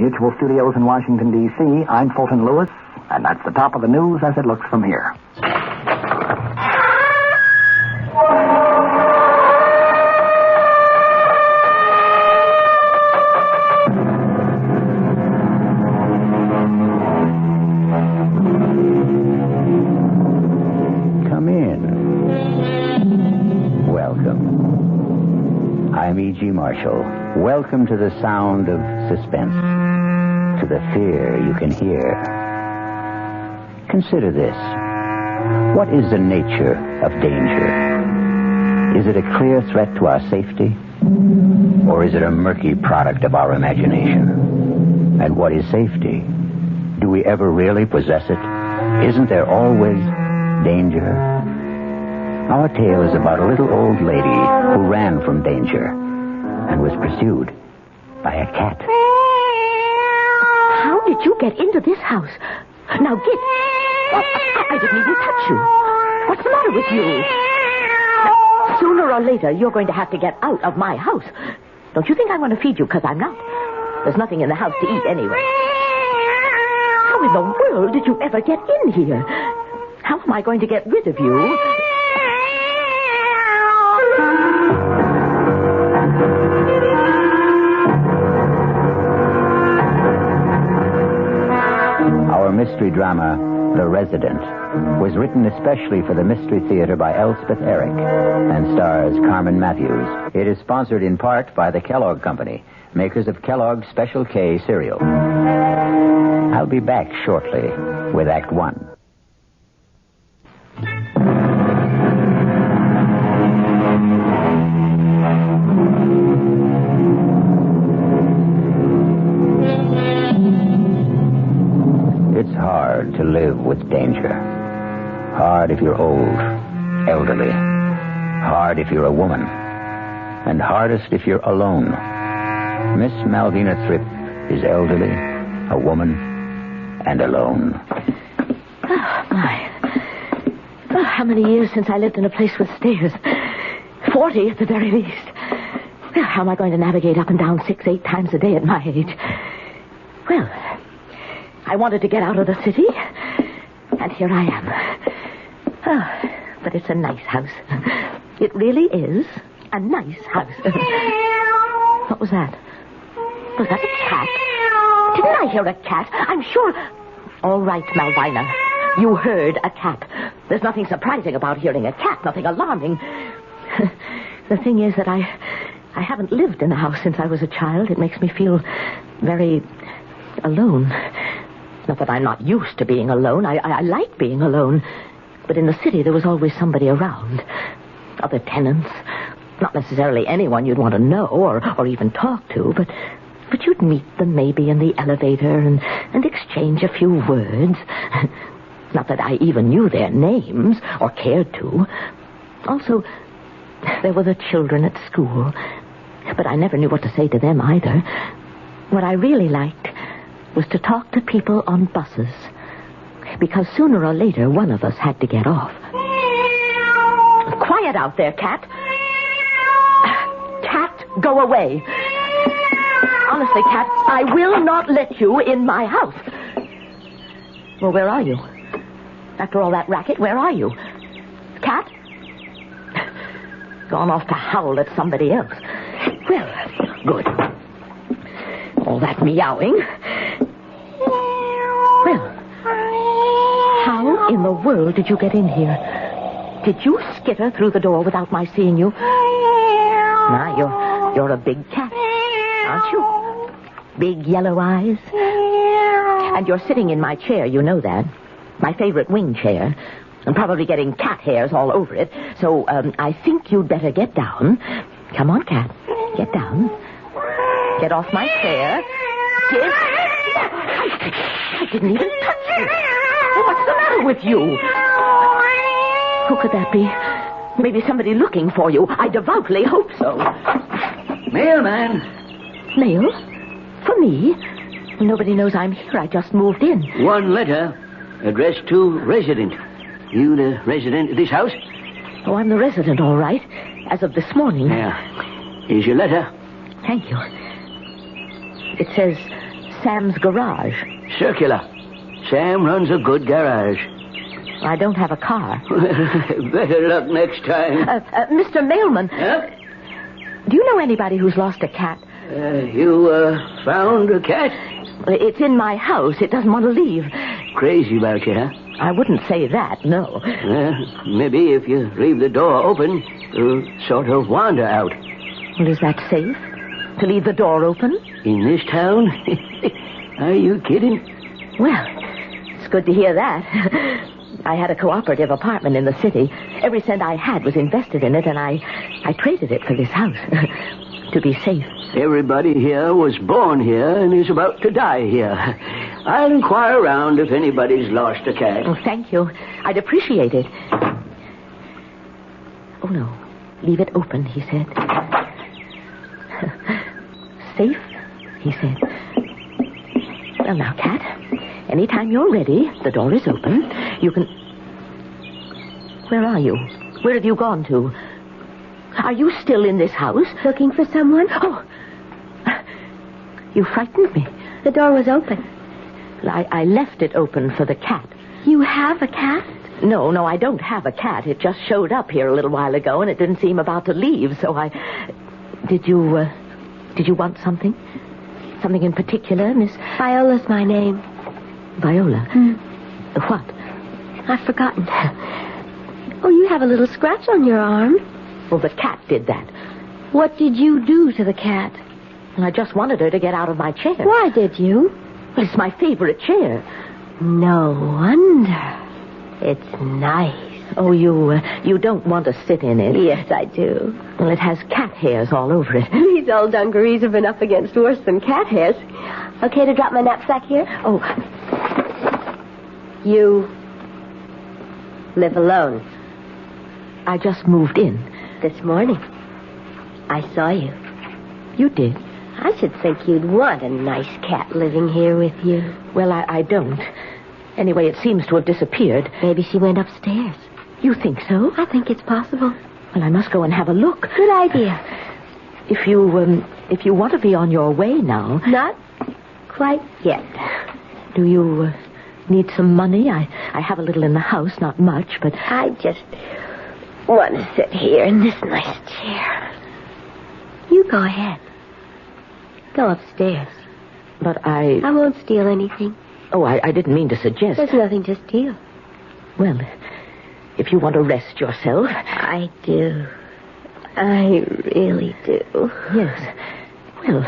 Mutual Studios in Washington, D.C., I'm Fulton Lewis, and that's the top of the news as it looks from here. Come in. Welcome. I'm E.G. Marshall. Welcome to the sound of suspense, to the fear you can hear. Consider this. What is the nature of danger? Is it a clear threat to our safety? Or is it a murky product of our imagination? And what is safety? Do we ever really possess it? Isn't there always danger? Our tale is about a little old lady who ran from danger and was pursued by a cat. How did you get into this house? Now get... I didn't even touch you. What's the matter with you? Now, sooner or later, you're going to have to get out of my house. Don't you think I'm going to feed you? Because I'm not. There's nothing in the house to eat anyway. How in the world did you ever get in here? How am I going to get rid of you? Our mystery drama, The Resident, was written especially for the Mystery Theater by Elspeth Eric and stars Carmen Matthews. It is sponsored in part by the Kellogg Company, makers of Kellogg's Special K cereal. I'll be back shortly with Act One. It's hard to live with danger. Hard if you're old, elderly. Hard if you're a woman. And hardest if you're alone. Miss Malvina Thripp is elderly, a woman, and alone. Oh, my. Oh, how many years since I lived in a place with stairs? 40 at the very least. Well, how am I going to navigate up and down 6-8 times a day at my age? Well, I wanted to get out of the city, and here I am. Oh, but it's a nice house. It really is a nice house. What was that? Was that a cat? Didn't I hear a cat? I'm sure... All right, Malvina. You heard a cat. There's nothing surprising about hearing a cat, nothing alarming. The thing is that I haven't lived in a house since I was a child. It makes me feel very alone. Not that I'm not used to being alone. I like being alone. But in the city, there was always somebody around. Other tenants. Not necessarily anyone you'd want to know or even talk to, but you'd meet them maybe in the elevator and exchange a few words. Not that I even knew their names or cared to. Also, there were the children at school. But I never knew what to say to them either. What I really liked was to talk to people on buses. Because sooner or later, one of us had to get off. Quiet out there, Cat. Cat, go away. Honestly, Cat, I will not let you in my house. Well, where are you? After all that racket, where are you? Cat? Gone off to howl at somebody else. Well, good. All that meowing. Well, how in the world did you get in here? Did you skitter through the door without my seeing you? Nah, you're a big cat, aren't you? Big yellow eyes. And you're sitting in my chair, you know that. My favorite wing chair. I'm probably getting cat hairs all over it. So, I think you'd better get down. Come on, Cat. Get down. Get off my chair. I didn't even touch you. What's the matter with you? Who could that be? Maybe somebody looking for you. I devoutly hope so. Mailman. Mail? For me? Nobody knows I'm here. I just moved in. One letter addressed to resident. You the resident of this house? Oh, I'm the resident, all right. As of this morning. Yeah. Here's your letter. Thank you. It says, Sam's garage. Circular. Sam runs a good garage. I don't have a car. Better luck next time. Mr. Mailman. Huh? Do you know anybody who's lost a cat? You found a cat? It's in my house. It doesn't want to leave. Crazy about you, huh? I wouldn't say that, no. Maybe if you leave the door open, you'll sort of wander out. Well, is that safe? To leave the door open? In this town? Are you kidding? Well, it's good to hear that. I had a cooperative apartment in the city. Every cent I had was invested in it, and I traded it for this house. To be safe. Everybody here was born here and is about to die here. I'll inquire around if anybody's lost a cat. Oh, thank you. I'd appreciate it. Oh, no. Leave it open, he said. Safe, he said. Well, now, Cat, anytime you're ready, the door is open. You can... Where are you? Where have you gone to? Are you still in this house? Looking for someone? Oh, you frightened me. The door was open. I left it open for the cat. You have a cat? No, I don't have a cat. It just showed up here a little while ago, and it didn't seem about to leave, so I... Did you want something? Something in particular, Miss... Viola's my name. Viola? What? I've forgotten. Oh, you have a little scratch on your arm. Well, the cat did that. What did you do to the cat? I just wanted her to get out of my chair. Why did you? Well, it's my favorite chair. No wonder. It's nice. Oh, you don't want to sit in it. Yes, I do. Well, it has cat hairs all over it. These old dungarees have been up against worse than cat hairs. Okay to drop my knapsack here? Oh. You live alone? I just moved in. This morning. I saw you. You did? I should think you'd want a nice cat living here with you. Well, I don't. Anyway, it seems to have disappeared. Maybe she went upstairs. You think so? I think it's possible. Well, I must go and have a look. Good idea. If you want to be on your way now... Not quite yet. Do you need some money? I have a little in the house, not much, but... I just want to sit here in this nice chair. You go ahead. Go upstairs. But I won't steal anything. Oh, I didn't mean to suggest... There's nothing to steal. Well, if you want to rest yourself... I do. I really do. Yes. Well,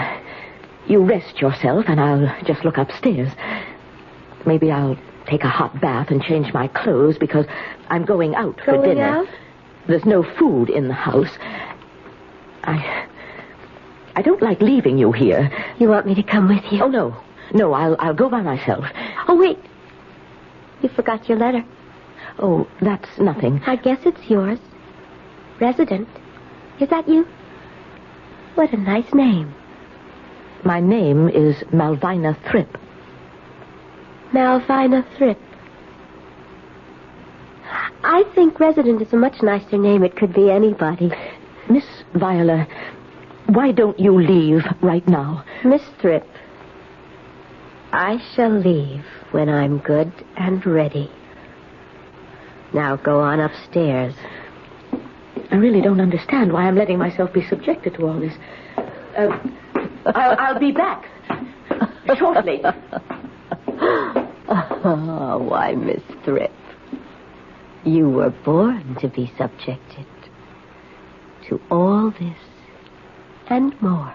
you rest yourself, and I'll just look upstairs. Maybe I'll take a hot bath and change my clothes, because I'm going out for dinner. Out? There's no food in the house. I don't like leaving you here. You want me to come with you? Oh, no. No, I'll go by myself. Oh, wait. You forgot your letter. Oh, that's nothing. I guess it's yours. Resident. Is that you? What a nice name. My name is Malvina Thrip. Malvina Thrip. I think Resident is a much nicer name. It could be anybody. Miss Viola, why don't you leave right now? Miss Thrip, I shall leave when I'm good and ready. Now go on upstairs. I really don't understand why I'm letting myself be subjected to all this. I'll be back shortly. Oh, why, Miss Thrip, you were born to be subjected to all this and more.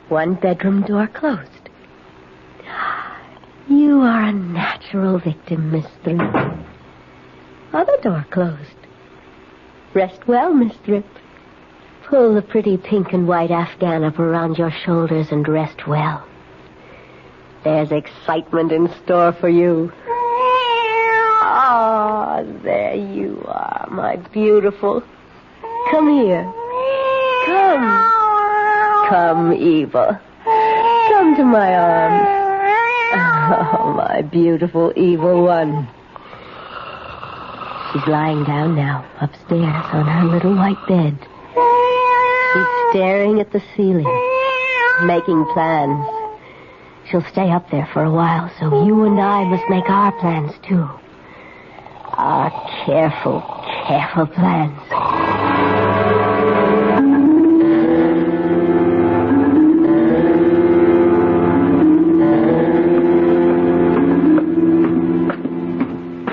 One bedroom door closed. You are a natural victim, Miss Thrip. Other door closed. Rest well, Miss Thrip. Pull the pretty pink and white Afghan up around your shoulders and rest well. There's excitement in store for you. Ah, there you are, my beautiful. Come here. Come, Eva. Come to my arms. Oh, my beautiful evil one. She's lying down now, upstairs on her little white bed. She's staring at the ceiling, making plans. She'll stay up there for a while, so you and I must make our plans, too. Our careful plans.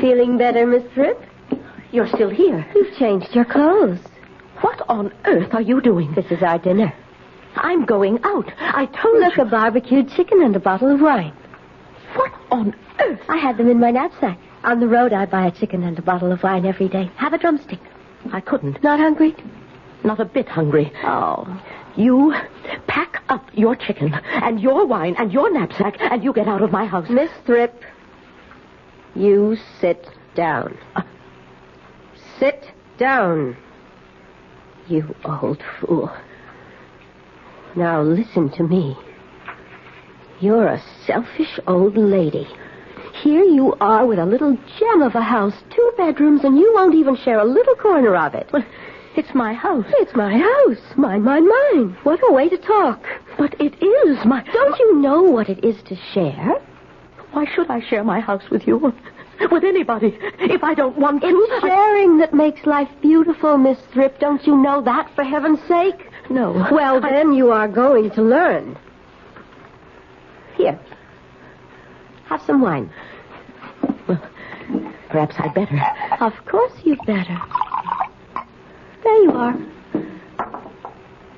Feeling better, Miss Tripp? You're still here. You've changed your clothes. What on earth are you doing? This is our dinner. I'm going out. I told Look, you. a barbecued chicken and a bottle of wine. What on earth? I had them in my knapsack. On the road, I buy a chicken and a bottle of wine every day. Have a drumstick. I couldn't. Not hungry? Not a bit hungry. Oh. You pack up your chicken and your wine and your knapsack and you get out of my house. Miss Tripp, you sit down. Sit down. You old fool. Now listen to me. You're a selfish old lady. Here you are with a little gem of a house, 2 bedrooms, and you won't even share a little corner of it. Well, it's my house. It's my house. Mine. What a way to talk. But it is my... Don't you know what it is to share? Why should I share my house with you? With anybody, if I don't want to? It's sharing that makes life beautiful, Miss Tripp. Don't you know that, for heaven's sake? No. Well, then you are going to learn. Here. Have some wine. Well, perhaps I'd better. Of course you'd better. There you are.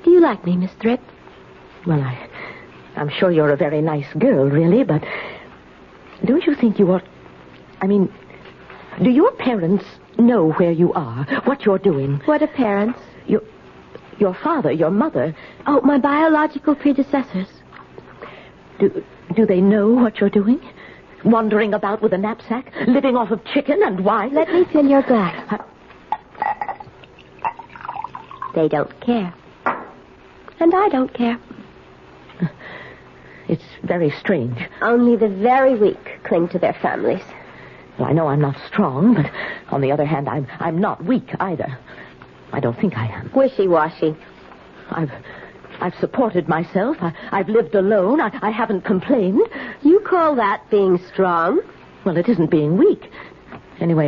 Do you like me, Miss Tripp? Well, I'm sure you're a very nice girl, really, but don't you think you ought... I mean, do your parents know where you are, what you're doing? What are parents? Your father, your mother. Oh, my biological predecessors. Do they know what you're doing? Wandering about with a knapsack, living off of chicken and wine? Let me fill your glass. They don't care. And I don't care. It's very strange. Only the very weak cling to their families. Well, I know I'm not strong, but on the other hand, I'm not weak either. I don't think I am. Wishy-washy. I've supported myself. I've lived alone. I haven't complained. You call that being strong? Well, it isn't being weak. Anyway,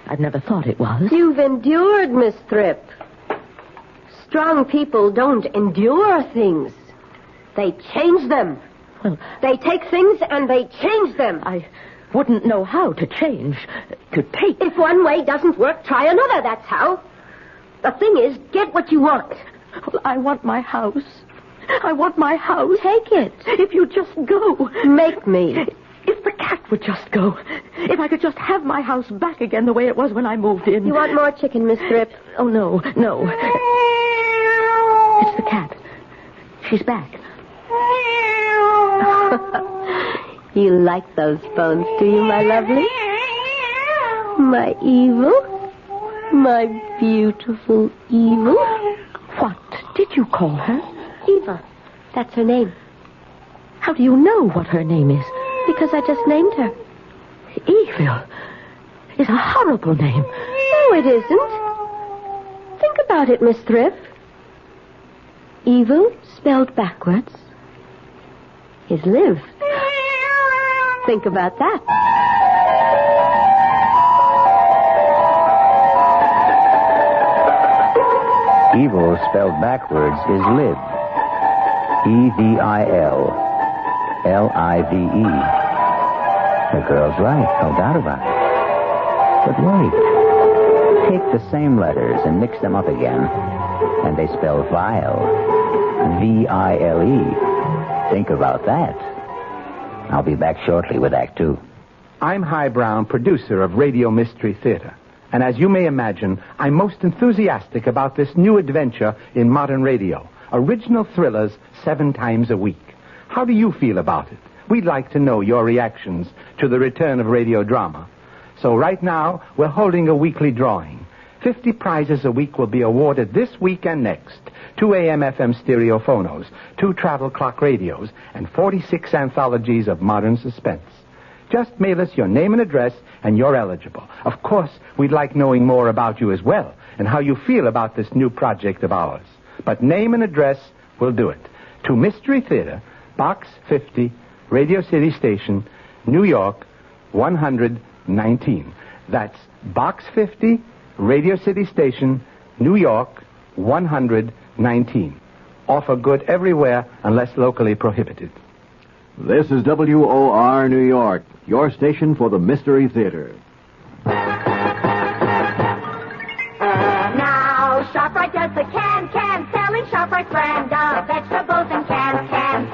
I've never thought it was. You've endured, Miss Tripp. Strong people don't endure things. They change them. Well, they take things and they change them. I wouldn't know how to change. To take. If one way doesn't work, try another, that's how. The thing is, get what you want. Well, I want my house. I want my house. Take it. If you just go. Make me. If the cat would just go. If I could just have my house back again the way it was when I moved in. You want more chicken, Miss Tripp? Oh, no. It's the cat. She's back. You like those bones, do you, my lovely? My evil? My beautiful evil? What did you call her? Eva. That's her name. How do you know what her name is? Because I just named her. Evil is a horrible name. No, it isn't. Think about it, Miss Tripp. Evil, spelled backwards, is live. Think about that. Evil spelled backwards is live. E-V-I-L. L-I-V-E. The girl's right, no doubt about it. But wait. Take the same letters and mix them up again, and they spell vile. V-I-L-E. Think about that. I'll be back shortly with Act 2. I'm High Brown, producer of Radio Mystery Theater. And as you may imagine, I'm most enthusiastic about this new adventure in modern radio. Original thrillers 7 times a week. How do you feel about it? We'd like to know your reactions to the return of radio drama. So right now, we're holding a weekly drawing. 50 prizes a week will be awarded this week and next. 2 AM/FM stereophonos, 2 travel clock radios, and 46 anthologies of modern suspense. Just mail us your name and address, and you're eligible. Of course, we'd like knowing more about you as well, and how you feel about this new project of ours. But name and address will do it. To Mystery Theater, Box 50, Radio City Station, New York, 119. That's Box 50, Radio City Station, New York, 119. Offer good everywhere unless locally prohibited. This is WOR New York, your station for the Mystery Theater. Now, ShopRite does the can selling ShopRite brand of vegetables and cans.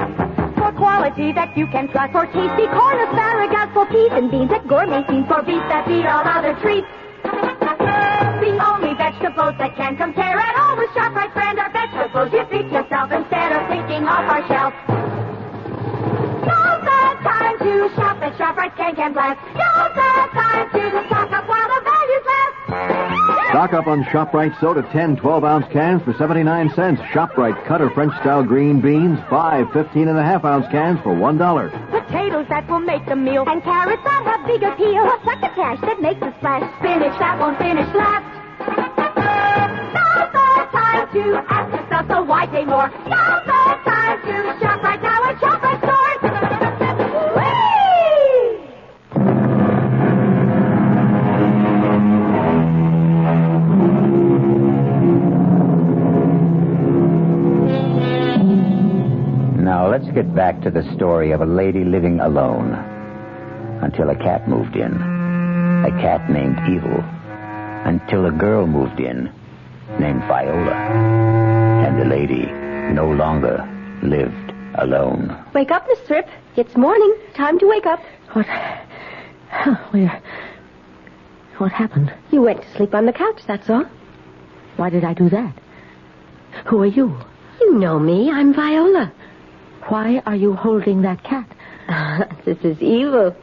For quality that you can trust, for tasty corn, asparagus, for peas and beans, and gourmet beans, for beef that beat all other treats. The only vegetables that can compare at all with ShopRite brand are vegetables you feed yourself instead of picking off our shelf. Now's the time to shop at ShopRite Can Blast. Now's the time to stock up while the values last. Stock up on ShopRite soda 10 12-ounce cans for 79 cents. ShopRite cut or French-style green beans, 5 15.5-ounce cans for $1. Potatoes that will make the meal, and carrots that have big appeal. A succotash that makes a splash. Spinach that won't finish last. Now's the time to ask yourself, so why pay more? Now's the time to shop right now at ShopRite stores. Now, let's get back to the story of a lady living alone until a cat moved in. A cat named Evil. Until a girl moved in named Viola. And the lady no longer lived alone. Wake up, Miss Thrip. It's morning. Time to wake up. What happened? You went to sleep on the couch, that's all. Why did I do that? Who are you? You know me. I'm Viola. Why are you holding that cat? This is Evil.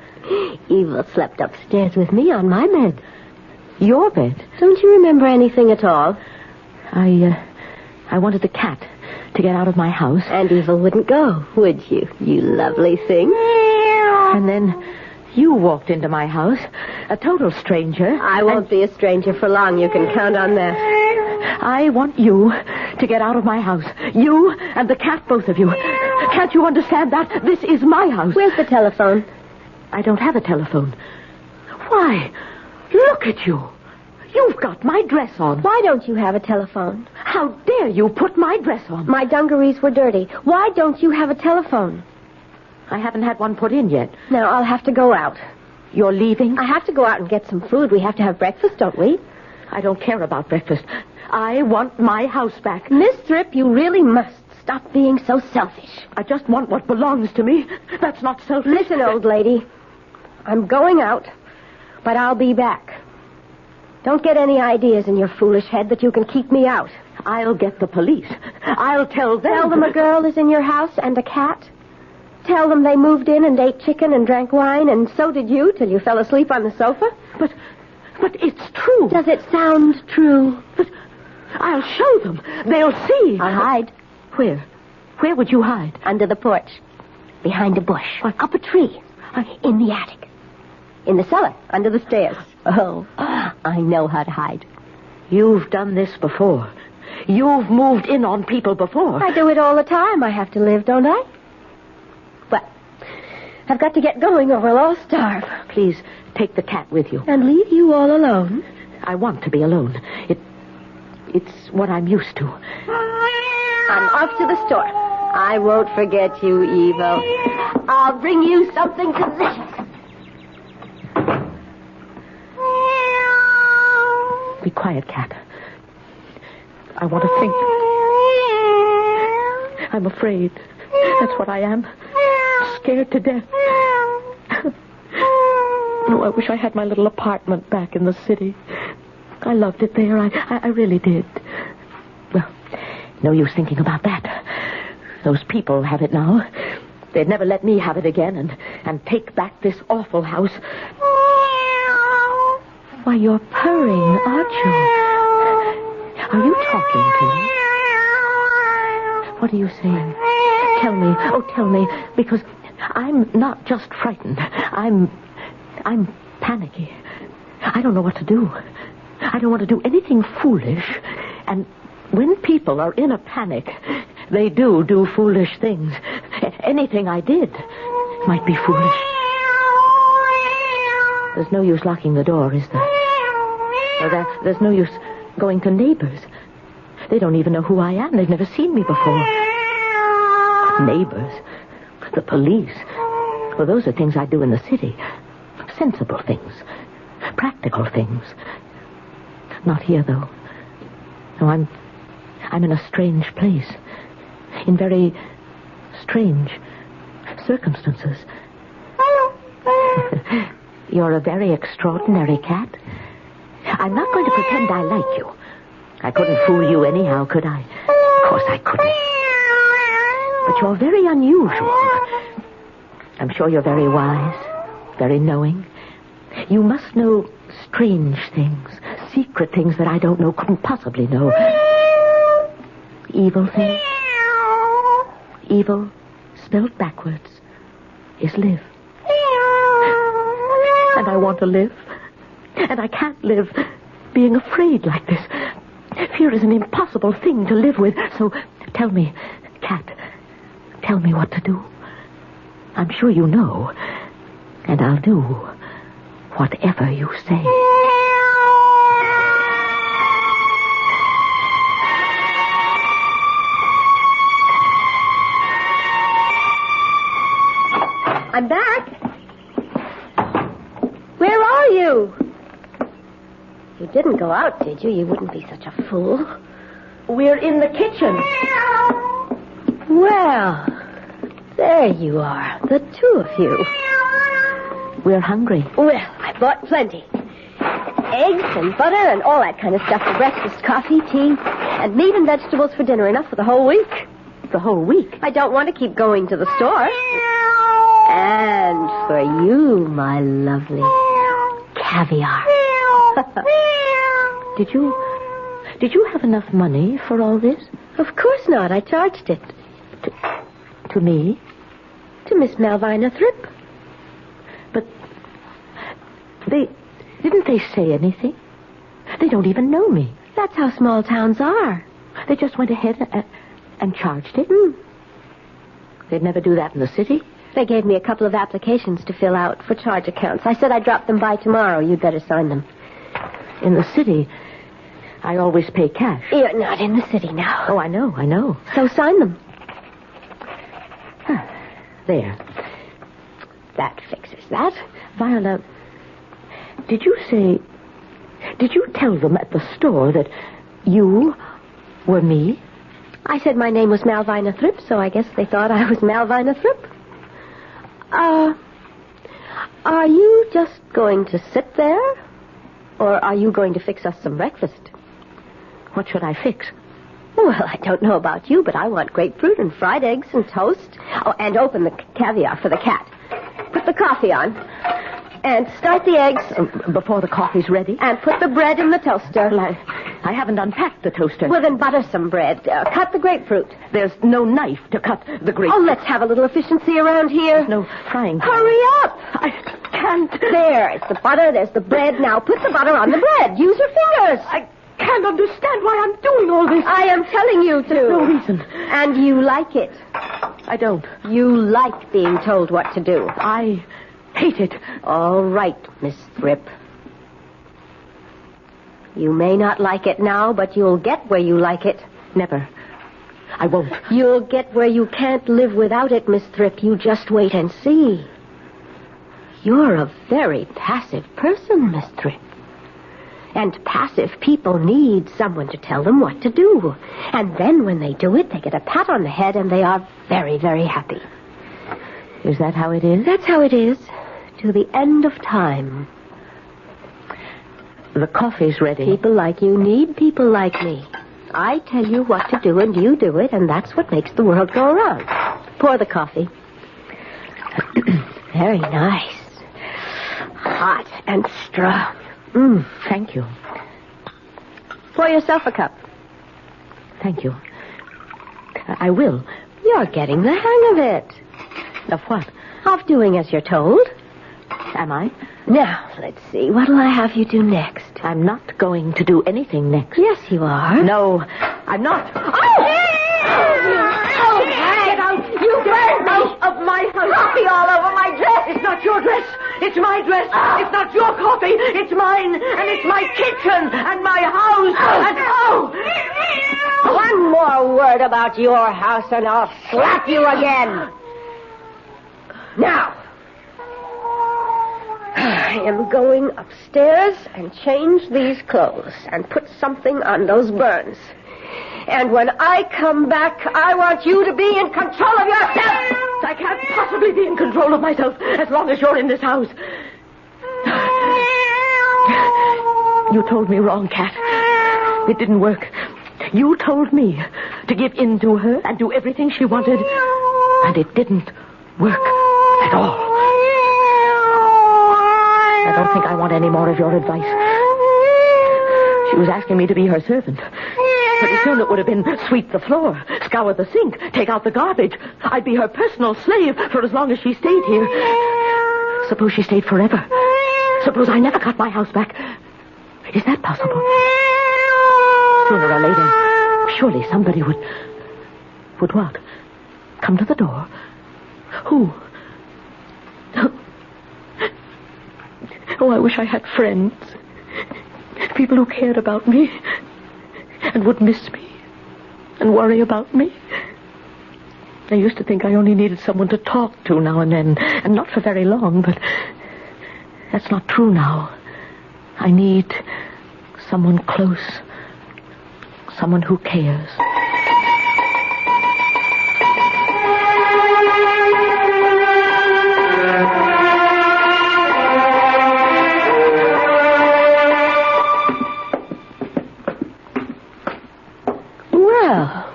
Evil slept upstairs with me on my bed. Your bed? Don't you remember anything at all? I wanted the cat to get out of my house. And Evil wouldn't go, would you? You lovely thing. And then you walked into my house, a total stranger. I won't be a stranger for long. You can count on that. I want you to get out of my house. You and the cat, both of you. Can't you understand that? This is my house. Where's the telephone? I don't have a telephone. Why? Look at you. You've got my dress on. Why don't you have a telephone? How dare you put my dress on? My dungarees were dirty. Why don't you have a telephone? I haven't had one put in yet. Now, I'll have to go out. You're leaving? I have to go out and get some food. We have to have breakfast, don't we? I don't care about breakfast. I want my house back. Miss Thrip, you really must stop being so selfish. I just want what belongs to me. That's not selfish. Listen, old lady. I'm going out, but I'll be back. Don't get any ideas in your foolish head that you can keep me out. I'll get the police. I'll tell them. Tell them a girl is in your house and a cat. Tell them they moved in and ate chicken and drank wine, and so did you till you fell asleep on the sofa. But it's true. Does it sound true? But I'll show them. They'll see. I'll hide. Where? Where would you hide? Under the porch. Behind a bush. What? Up a tree. In the attic. In the cellar. Under the stairs. Oh, I know how to hide. You've done this before. You've moved in on people before. I do it all the time. I have to live, don't I? Well, I've got to get going or we'll all starve. Please, take the cat with you. And leave you all alone? I want to be alone. It's what I'm used to. I'm off to the store. I won't forget you, Evil. I'll bring you something delicious. Be quiet, cat. I want to think. I'm afraid. That's what I am. Scared to death. Oh, I wish I had my little apartment back in the city. I loved it there. I really did. Well, no use thinking about that. Those people have it now. They'd never let me have it again and take back this awful house. Why, you're purring, aren't you? Are you talking to me? What are you saying? Tell me. Oh, tell me. Because I'm not just frightened. I'm panicky. I don't know what to do. I don't want to do anything foolish. And when people are in a panic, they do foolish things. Anything I did. might be foolish. There's no use locking the door, is there? Or there's no use going to neighbors. They don't even know who I am. They've never seen me before. Neighbors? The police? Well, those are things I do in the city. Sensible things. Practical things. Not here, though. No, I'm in a strange place. In very strange circumstances. You're a very extraordinary cat. I'm not going to pretend I like you. I couldn't fool you anyhow, could I? Of course I couldn't. But you're very unusual. I'm sure you're very wise, very knowing. You must know strange things, secret things that I don't know, couldn't possibly know. Evil things. Evil, spelled backwards, is live. And I want to live. And I can't live being afraid like this. Fear is an impossible thing to live with. So tell me, cat, tell me what to do. I'm sure you know. And I'll do whatever you say. I'm back. Where are you? You didn't go out, did you? You wouldn't be such a fool. We're in the kitchen. Well, there you are, the two of you. We're hungry. Well, I bought plenty. Eggs and butter and all that kind of stuff for breakfast, coffee, tea, and meat and vegetables for dinner. Enough for the whole week. The whole week? I don't want to keep going to the store. And for you, my lovely, caviar. Did you have enough money for all this? Of course not. I charged it. To me? To Miss Malvina Thrip. But didn't they say anything? They don't even know me. That's how small towns are. They just went ahead and charged it. They'd never do that in the city. They gave me a couple of applications to fill out for charge accounts. I said I'd drop them by tomorrow. You'd better sign them. In the city, I always pay cash. You're not in the city now. Oh, I know. So sign them. There. That fixes that. Viola, did you tell them at the store that you were me? I said my name was Malvina Thrip, so I guess they thought I was Malvina Thrip. Are you just going to sit there? Or are you going to fix us some breakfast? What should I fix? Well, I don't know about you, but I want grapefruit and fried eggs and toast. Oh, and open the caviar for the cat. Put the coffee on. And start the eggs. Before the coffee's ready? And put the bread in the toaster. Well, I haven't unpacked the toaster. Well, then butter some bread. Cut the grapefruit. There's no knife to cut the grapefruit. Oh, let's have a little efficiency around here. There's no frying pan. Hurry up! I can't. There's the butter. There's the bread. Now put the butter on the bread. Use your fingers. I can't understand why I'm doing all this. I am telling you to. There's no reason. And you like it. I don't. You like being told what to do. I hate it. All right, Miss Thrip. You may not like it now, but you'll get where you like it. Never. I won't. You'll get where you can't live without it, Miss Thrip. You just wait and see. You're a very passive person, Miss Thrip. And passive people need someone to tell them what to do. And then when they do it, they get a pat on the head and they are very, very happy. Is that how it is? That's how it is. To the end of time. The coffee's ready. People like you need people like me. I tell you what to do and you do it, and that's what makes the world go around. Pour the coffee. Very nice. Hot and strong. Thank you. Pour yourself a cup. Thank you. I will. You're getting the hang of it. Of what? Of doing as you're told. Am I? Now, let's see. What'll I have you do next? I'm not going to do anything next. Yes, you are. No, I'm not. Oh! Get out! You burned me! Of my house. Coffee all over my It's my dress. It's not your coffee. It's mine. And it's my kitchen and my house. And One more word about your house and I'll slap you again. Now, I am going upstairs and change these clothes and put something on those burns. And when I come back, I want you to be in control of yourself. I can't possibly be in control of myself as long as you're in this house. You told me wrong, Cat. It didn't work. You told me to give in to her and do everything she wanted. And it didn't work at all. I don't think I want any more of your advice. She was asking me to be her servant. Pretty soon it would have been sweep the floor, scour the sink, take out the garbage. I'd be her personal slave for as long as she stayed here. Suppose she stayed forever. Suppose I never got my house back. Is that possible? Sooner or later, surely somebody would what? Come to the door? Who? Oh, I wish I had friends. People who cared about me and would miss me and worry about me. I used to think I only needed someone to talk to now and then, and not for very long, but that's not true now. I need someone close, someone who cares.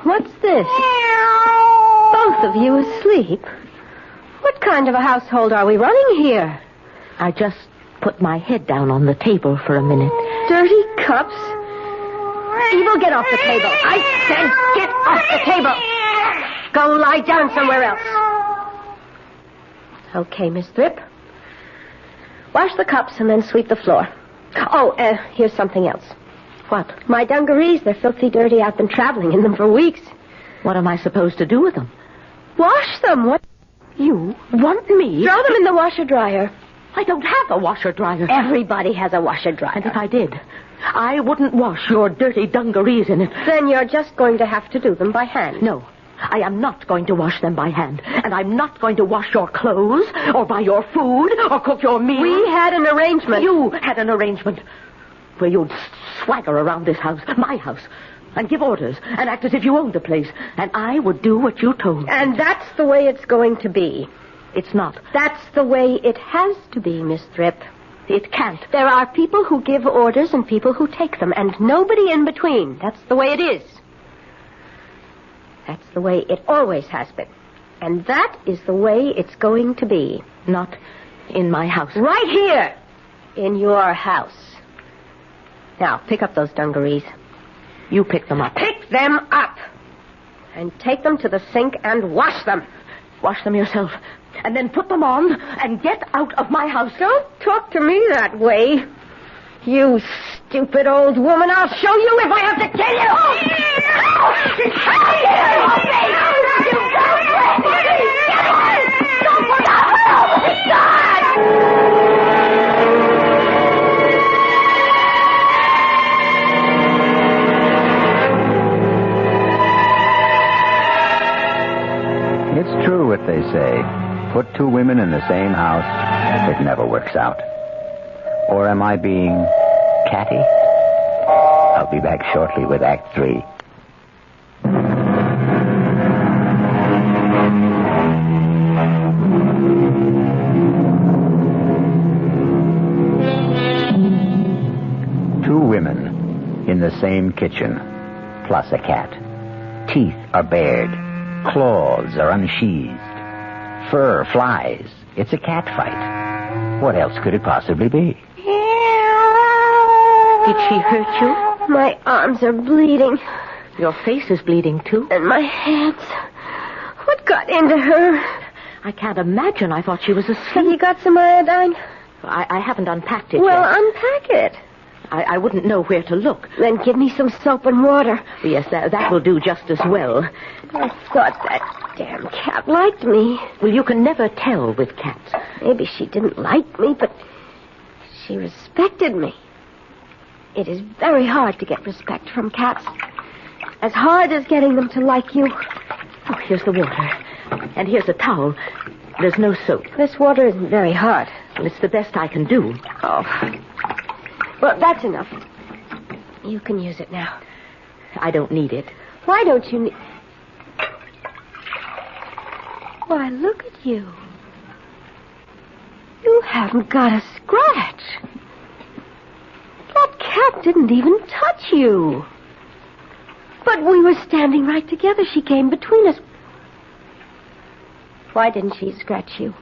What's this? Both of you asleep? What kind of a household are we running here? I just put my head down on the table for a minute. Dirty cups? Evil, get off the table. I said get off the table. Go lie down somewhere else. Okay, Miss Thrip. Wash the cups and then sweep the floor. Oh, here's something else. What? My dungarees, they're filthy dirty. I've been traveling in them for weeks. What am I supposed to do with them? Wash them. What? You want me? Throw them in the washer-dryer. I don't have a washer-dryer. Everybody has a washer-dryer. And if I did, I wouldn't wash your dirty dungarees in it. Then you're just going to have to do them by hand. No, I am not going to wash them by hand. And I'm not going to wash your clothes, or buy your food, or cook your meals. We had an arrangement. You had an arrangement where you'd swagger around this house, my house, and give orders, and act as if you owned the place. And I would do what you told. And that's the way it's going to be. It's not. That's the way it has to be, Miss Thrip. It can't. There are people who give orders and people who take them, and nobody in between. That's the way it is. That's the way it always has been. And that is the way it's going to be. Not in my house. Right here. In your house. Now, pick up those dungarees. You pick them up. Pick them up! And take them to the sink and wash them. Wash them yourself. And then put them on and get out of my house. Don't talk to me that way. You stupid old woman. I'll show you if I have to kill you. It's true what they say. Put two women in the same house, it never works out. Or am I being catty? I'll be back shortly with Act 3. Two women in the same kitchen, plus a cat. Teeth are bared. Claws are unsheathed. Fur flies. It's a cat fight. What else could it possibly be? Did she hurt you? My arms are bleeding. Your face is bleeding, too. And my hands. What got into her? I can't imagine. I thought she was asleep. Have you got some iodine? I haven't unpacked it Well, yet. unpack it. I wouldn't know where to look. Then give me some soap and water. Yes, that will do just as well. I thought that damn cat liked me. Well, you can never tell with cats. Maybe she didn't like me, but she respected me. It is very hard to get respect from cats. As hard as getting them to like you. Oh, here's the water. And here's a towel. There's no soap. This water isn't very hard. Well, it's the best I can do. Oh. Well, that's enough. You can use it now. I don't need it. Why don't you need... Why, look at you. You haven't got a scratch. That cat didn't even touch you. But we were standing right together. She came between us. Why didn't she scratch you?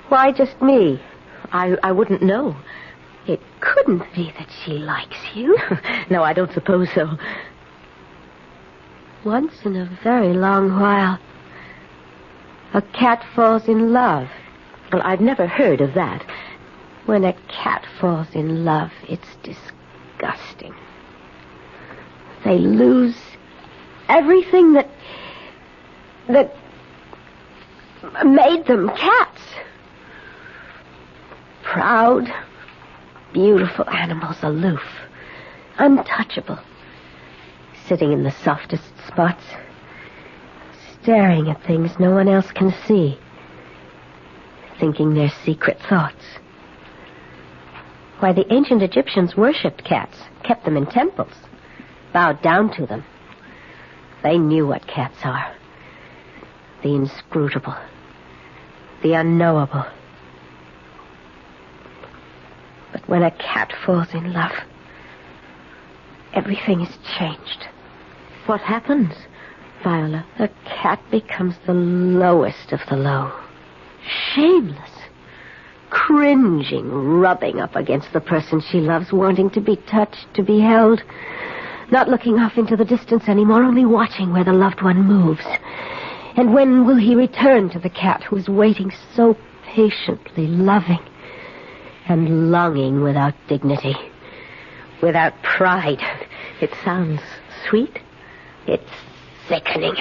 Why just me? I wouldn't know. It couldn't be that she likes you. No, I don't suppose so. Once in a very long while, a cat falls in love. Well, I've never heard of that. When a cat falls in love, it's disgusting. They lose everything that made them cats. Proud, beautiful animals, aloof, untouchable, sitting in the softest spots, staring at things no one else can see, thinking their secret thoughts. Why, the ancient Egyptians worshipped cats, kept them in temples, bowed down to them. They knew what cats are. The inscrutable, the unknowable. But when a cat falls in love, everything is changed. What happens, Viola? The cat becomes the lowest of the low. Shameless. Cringing, rubbing up against the person she loves, wanting to be touched, to be held. Not looking off into the distance anymore, only watching where the loved one moves. And when will he return to the cat who is waiting so patiently, loving and longing without dignity, without pride? It sounds sweet. It's sickening.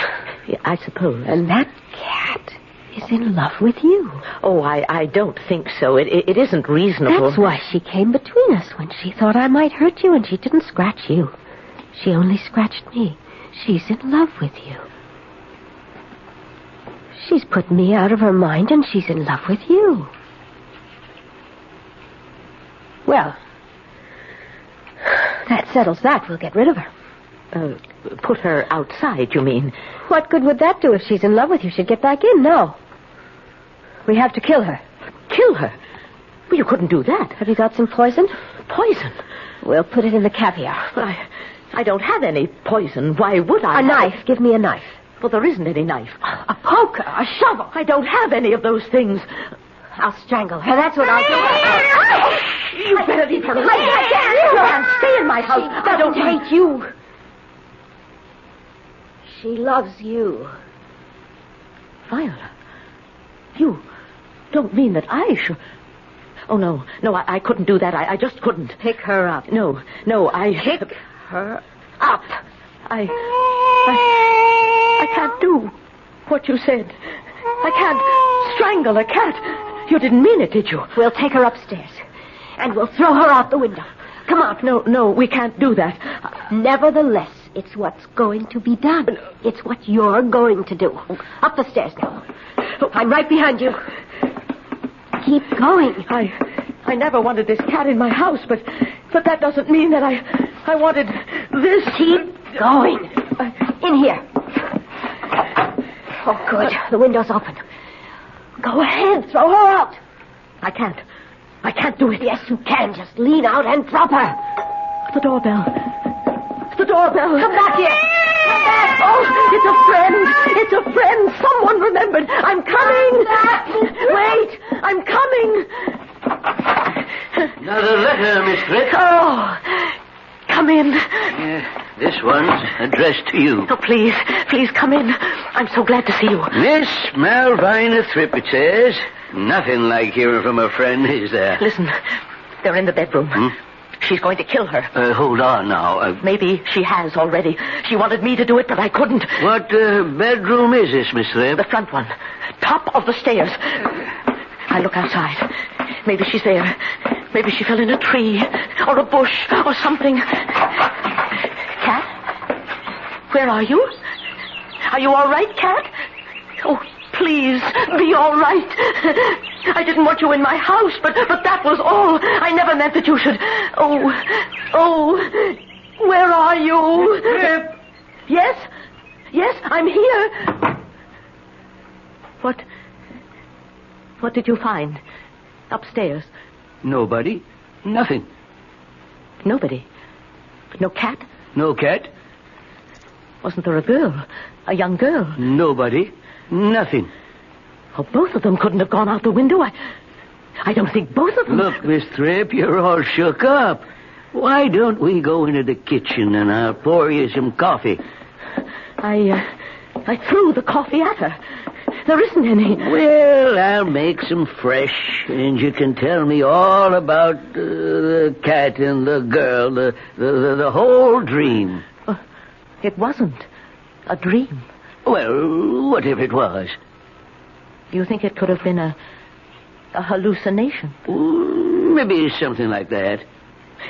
Yeah, I suppose. And that cat is in love with you. Oh, I don't think so. It isn't reasonable. That's why she came between us when she thought I might hurt you, and she didn't scratch you. She only scratched me. She's in love with you. She's put me out of her mind, and she's in love with you. Well, that settles that. We'll get rid of her. Put her outside, you mean? What good would that do if she's in love with you? She'd get back in. No. We have to kill her. Kill her? Well, you couldn't do that. Have you got some poison? Poison? We'll put it in the caviar. But I don't have any poison. Why would I? A knife. Give me a knife. Well, there isn't any knife. A poker, a shovel. I don't have any of those things. I'll strangle her. That's what I'll do. You better leave her alone. I can't. Stay in my house. I don't hate you. She loves you. Viola, you don't mean that I should... Oh, no, I couldn't do that. I just couldn't. Pick her up. No, I... Pick her up. I can't do what you said. I can't strangle a cat. You didn't mean it, did you? We'll take her upstairs, and we'll throw her out the window. Come on. No, we can't do that. Nevertheless, it's what's going to be done. It's what you're going to do. Up the stairs now. I'm right behind you. Keep going. I never wanted this cat in my house, but that doesn't mean that I wanted this. Keep going. In here. Oh, good. The window's open. Go ahead. Throw her out. I can't do it. Yes, you can. Just lean out and drop her. The doorbell. The doorbell. Come back here. Come back. Oh, it's a friend. Someone remembered. I'm coming. Wait. I'm coming. Another letter, Miss Fripp. Oh, come in. This one's addressed to you. Oh, please come in. I'm so glad to see you. Miss Malvina Fripp, it says. Nothing like hearing from a friend, is there? Listen, they're in the bedroom. She's going to kill her. Hold on now. Maybe she has already. She wanted me to do it, but I couldn't. What bedroom is this, Miss Fripp? The front one. Top of the stairs. I look outside. Maybe she's there. Maybe she fell in a tree or a bush or something. Cat? Where are you? Are you all right, Cat? Oh, please, be all right. I didn't want you in my house, but that was all. I never meant that you should... Oh, where are you? Trip. Yes, I'm here. What did you find upstairs? Nobody. Nothing. Nobody. No cat? No cat. Wasn't there a girl? A young girl? Nobody. Nothing. Oh, both of them couldn't have gone out the window. I don't think both of them... Look, Miss Tripp, you're all shook up. Why don't we go into the kitchen and I'll pour you some coffee? I threw the coffee at her. There isn't any. Well, I'll make some fresh, and you can tell me all about the cat and the girl, the whole dream. It wasn't a dream. Well, what if it was? You think it could have been a hallucination? Maybe something like that.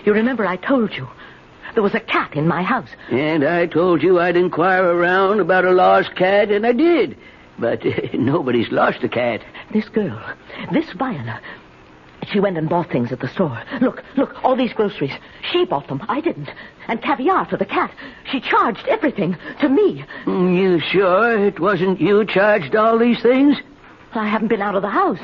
You remember I told you there was a cat in my house. And I told you I'd inquire around about a lost cat, and I did. But nobody's lost a cat. This girl, this Viola, she went and bought things at the store. Look, all these groceries. She bought them. I didn't. And caviar for the cat. She charged everything to me. You sure it wasn't you charged all these things? I haven't been out of the house.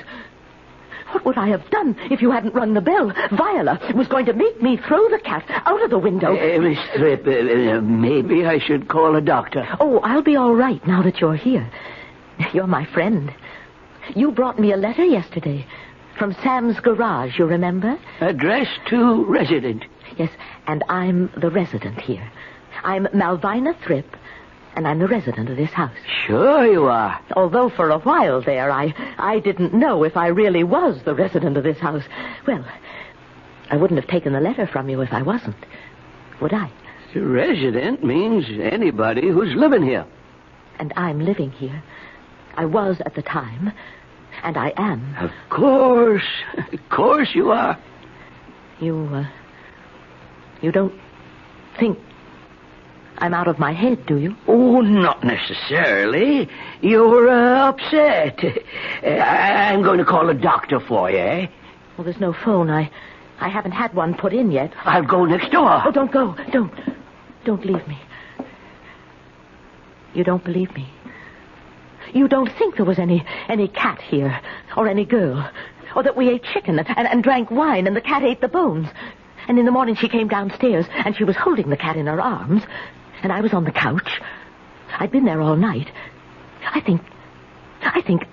What would I have done if you hadn't rung the bell? Viola was going to make me throw the cat out of the window. Miss Tripp, maybe I should call a doctor. Oh, I'll be all right now that you're here. You're my friend. You brought me a letter yesterday from Sam's garage, you remember? Addressed to resident. Yes, and I'm the resident here. I'm Malvina Thripp, and I'm the resident of this house. Sure you are. Although for a while there, I didn't know if I really was the resident of this house. Well, I wouldn't have taken the letter from you if I wasn't, would I? The resident means anybody who's living here. And I'm living here. I was at the time, and I am. Of course you are. You don't think I'm out of my head, do you? Oh, not necessarily. You're upset. I'm going to call a doctor for you, eh? Well, there's no phone. I haven't had one put in yet. I'll go next door. Oh, don't go. Don't leave me. You don't believe me. You don't think there was any cat here, or any girl, or that we ate chicken and drank wine and the cat ate the bones. And in the morning she came downstairs and she was holding the cat in her arms, and I was on the couch. I'd been there all night. I think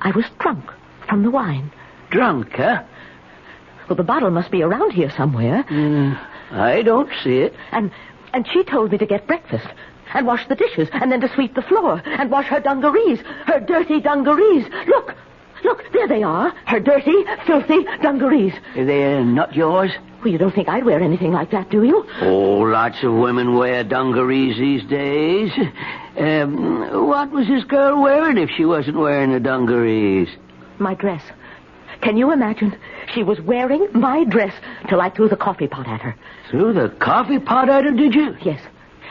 I was drunk from the wine. Drunk, huh? Well, the bottle must be around here somewhere. I don't see it. And she told me to get breakfast and wash the dishes and then to sweep the floor and wash her dungarees, her dirty dungarees. Look, there they are, her dirty, filthy dungarees. They're not yours? Well, you don't think I'd wear anything like that, do you? Oh, lots of women wear dungarees these days. What was this girl wearing if she wasn't wearing the dungarees? My dress. Can you imagine? She was wearing my dress till I threw the coffee pot at her. Threw the coffee pot at her, did you? Yes.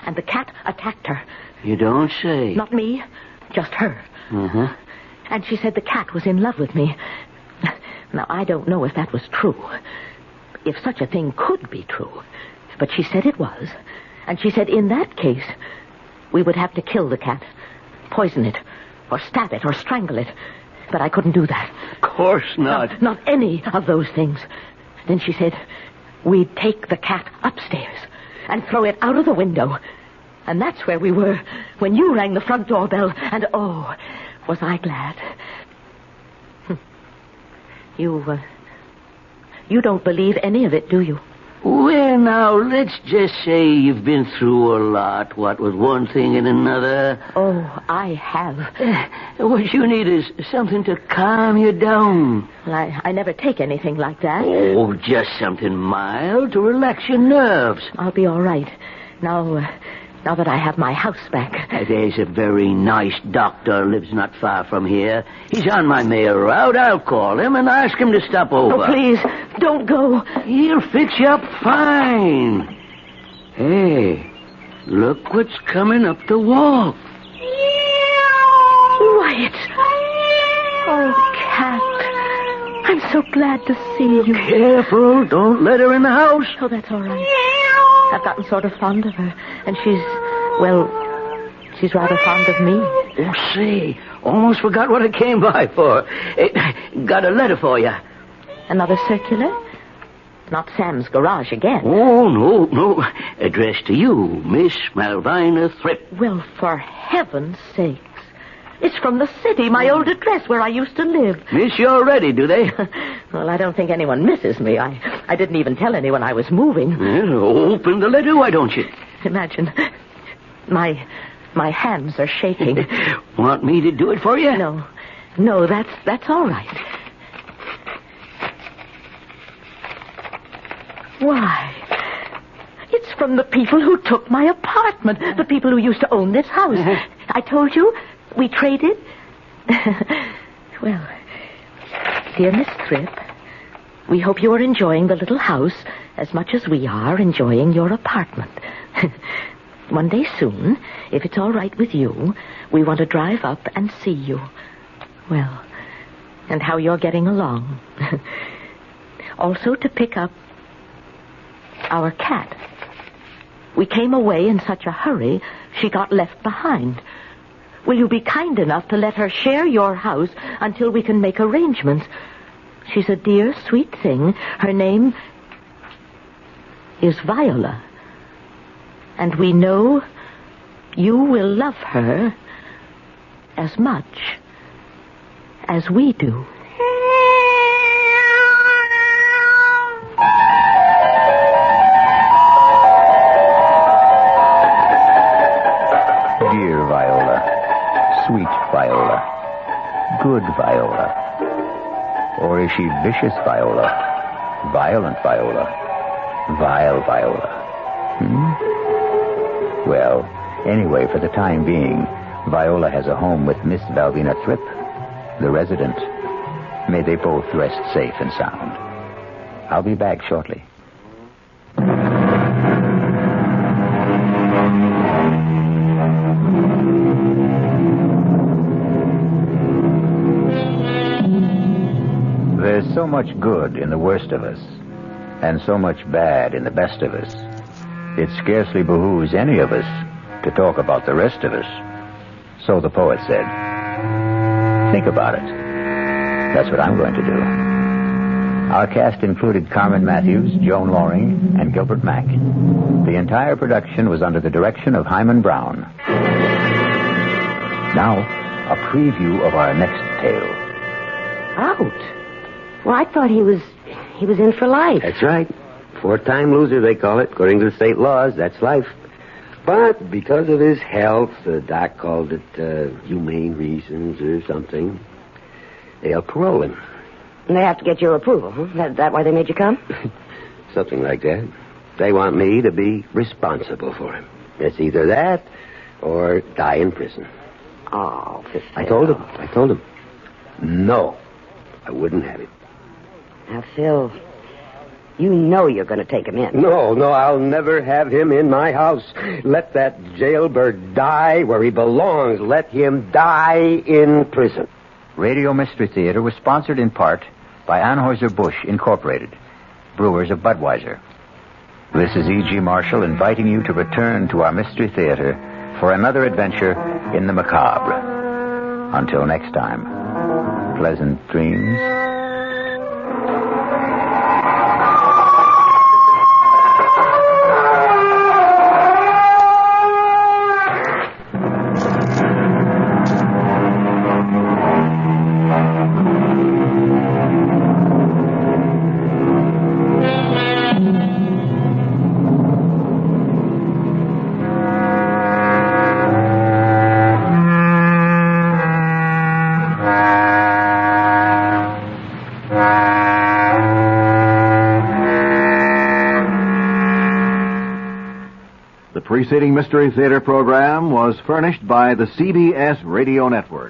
And the cat attacked her. You don't say. Not me, just her. Uh-huh. And she said the cat was in love with me. Now, I don't know if that was true. If such a thing could be true. But she said it was. And she said in that case, we would have to kill the cat, poison it, or stab it, or strangle it. But I couldn't do that. Of course not. Not any of those things. Then she said, we'd take the cat upstairs and throw it out of the window. And that's where we were when you rang the front doorbell. And, oh, was I glad. You don't believe any of it, do you? Well, now, let's just say you've been through a lot, what with one thing and another. Oh, I have. What you need is something to calm you down. Well, I never take anything like that. Oh, just something mild to relax your nerves. I'll be all right. Now, now that I have my house back. There's a very nice doctor lives not far from here. He's on my mail route. I'll call him and ask him to stop over. Oh, please, don't go. He'll fix you up fine. Hey, look what's coming up the walk. Wyatt. Oh, Cat. I'm so glad to see you. Careful, don't let her in the house. Oh, that's all right. I've gotten sort of fond of her, and she's rather fond of me. Oh, say, almost forgot what I came by for. Got a letter for you. Another circular? Not Sam's garage again. Oh, no. Addressed to you, Miss Malvina Thripp. Well, for heaven's sakes. It's from the city, my old address where I used to live. Miss you already, do they? Well, I don't think anyone misses me. I didn't even tell anyone I was moving. Well, open the letter, why don't you? Imagine. My hands are shaking. Want me to do it for you? No, that's all right. Why, it's from the people who took my apartment, the people who used to own this house. I told you, we traded. Well, dear Miss Thripp, we hope you are enjoying the little house as much as we are enjoying your apartment. One day soon, if it's all right with you, we want to drive up and see you. Well, and how you're getting along. Also to pick up our cat. We came away in such a hurry, she got left behind. Will you be kind enough to let her share your house until we can make arrangements? She's a dear, sweet thing. Her name is Viola. And we know you will love her as much as we do. Dear Viola, sweet Viola, good Viola. Or is she vicious Viola, violent Viola, vile Viola? Well, anyway, for the time being, Viola has a home with Miss Malvina Thripp, the resident. May they both rest safe and sound. I'll be back shortly. There's so much good in the worst of us, and so much bad in the best of us. It scarcely behooves any of us to talk about the rest of us. So the poet said. Think about it. That's what I'm going to do. Our cast included Carmen Matthews, Joan Loring, and Gilbert Mack. The entire production was under the direction of Hyman Brown. Now, a preview of our next tale. Out? Well, I thought he was in for life. That's right. 4-time loser, they call it. According to the state laws, that's life. But because of his health, the doc called it humane reasons or something, they'll parole him. And they have to get your approval, huh? That why they made you come? Something like that. They want me to be responsible for him. It's either that or die in prison. Oh, Phil. I told him. No, I wouldn't have it. Now, Phil, you know you're going to take him in. No, I'll never have him in my house. Let that jailbird die where he belongs. Let him die in prison. Radio Mystery Theater was sponsored in part by Anheuser-Busch Incorporated, brewers of Budweiser. This is E.G. Marshall inviting you to return to our Mystery Theater for another adventure in the macabre. Until next time, pleasant dreams. preceding Mystery Theater program was furnished by the CBS Radio Network.